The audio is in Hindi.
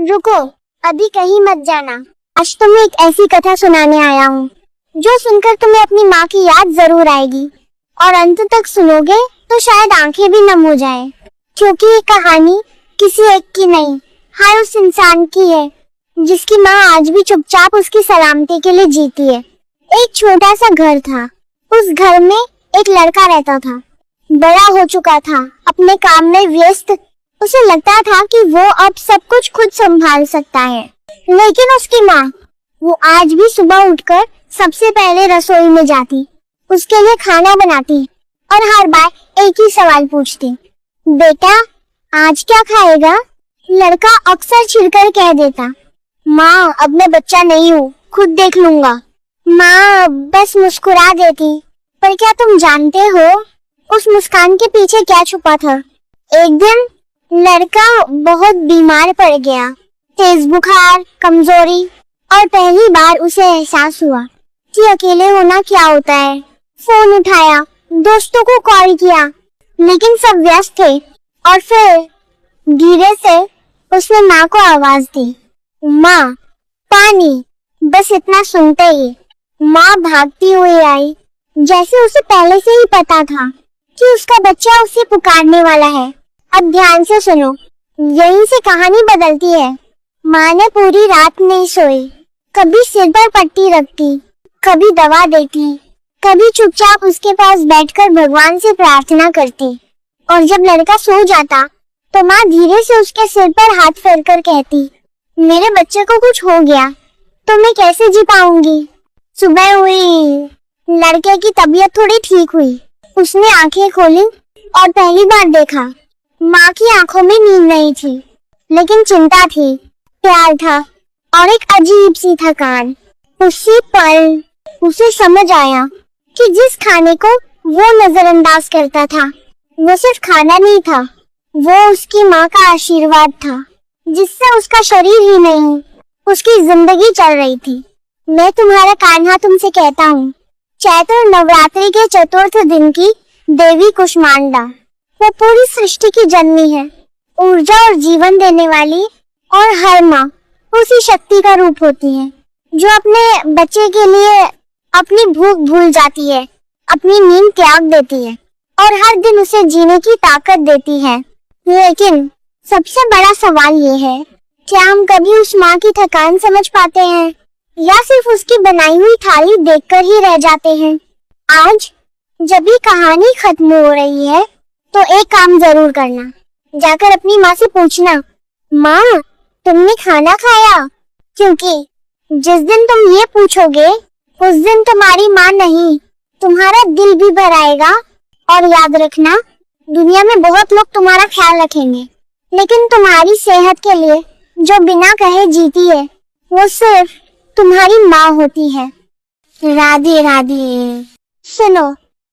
रुको, अभी कहीं मत जाना। आज तुम्हें एक ऐसी कथा सुनाने आया हूँ जो सुनकर तुम्हें अपनी माँ की याद जरूर आएगी, और अंत तक सुनोगे तो शायद आंखें भी नम हो जाए, क्योंकि ये कहानी किसी एक की नहीं, हर उस इंसान की है जिसकी माँ आज भी चुपचाप उसकी सलामती के लिए जीती है। एक छोटा सा घर था। उस घर में एक लड़का रहता था। बड़ा हो चुका था, अपने काम में व्यस्त। उसे लगता था कि वो अब सब कुछ खुद संभाल सकता है, लेकिन उसकी माँ, वो आज भी सुबह उठकर सबसे पहले रसोई में जाती, उसके लिए खाना बनाती और हर बार एक ही सवाल पूछती, बेटा आज क्या खाएगा? लड़का अक्सर चिढ़कर कह देता, माँ अब मैं बच्चा नहीं हूँ, खुद देख लूंगा। माँ बस मुस्कुरा देती। पर क्या तुम जानते हो उस मुस्कान के पीछे क्या छुपा था? एक दिन लड़का बहुत बीमार पड़ गया। तेज बुखार, कमजोरी, और पहली बार उसे एहसास हुआ कि अकेले होना क्या होता है। फोन उठाया, दोस्तों को कॉल किया, लेकिन सब व्यस्त थे। और फिर धीरे से उसने माँ को आवाज दी, माँ पानी। बस इतना सुनते ही माँ भागती हुई आई, जैसे उसे पहले से ही पता था कि उसका बच्चा उसे पुकारने वाला है। अब ध्यान से सुनो, यहीं से कहानी बदलती है। माँ ने पूरी रात नहीं सोई, कभी सिर पर पट्टी रखती, कभी दवा देती, कभी चुपचाप उसके पास बैठकर भगवान से प्रार्थना करती। और जब लड़का सो जाता तो माँ धीरे से उसके सिर पर हाथ फेरकर कहती, मेरे बच्चे को कुछ हो गया तो मैं कैसे जी पाऊंगी? सुबह हुई, लड़के की तबीयत थोड़ी ठीक हुई। उसने आंखें खोली और पहली बार देखा, माँ की आंखों में नींद नहीं थी, लेकिन चिंता थी, प्यार था और एक अजीब सी थकान। उसी पल उसे समझ आया कि जिस खाने को वो नजरअंदाज करता था, वो सिर्फ खाना नहीं था, वो उसकी माँ का आशीर्वाद था, जिससे उसका शरीर ही नहीं, उसकी जिंदगी चल रही थी। मैं तुम्हारा कान्हा तुमसे कहता हूँ, चैत्र नवरात्रि के चतुर्थ दिन की देवी कुष्मांडा, वो पूरी सृष्टि की जननी है, ऊर्जा और जीवन देने वाली। और हर माँ उसी शक्ति का रूप होती है जो अपने बच्चे के लिए अपनी भूख भूल जाती है, अपनी नींद त्याग देती है और हर दिन उसे जीने की ताकत देती है। लेकिन सबसे बड़ा सवाल ये है, क्या हम कभी उस माँ की थकान समझ पाते हैं या सिर्फ उसकी बनाई हुई थाली देखकर ही रह जाते हैं? आज जब ये कहानी खत्म हो रही है तो एक काम जरूर करना, जाकर अपनी माँ से पूछना, माँ तुमने खाना खाया? क्योंकि जिस दिन तुम ये पूछोगे उस दिन तुम्हारी माँ नहीं, तुम्हारा दिल भी भर आएगा। और याद रखना, दुनिया में बहुत लोग तुम्हारा ख्याल रखेंगे, लेकिन तुम्हारी सेहत के लिए जो बिना कहे जीती है वो सिर्फ तुम्हारी माँ होती है। राधे राधे। सुनो,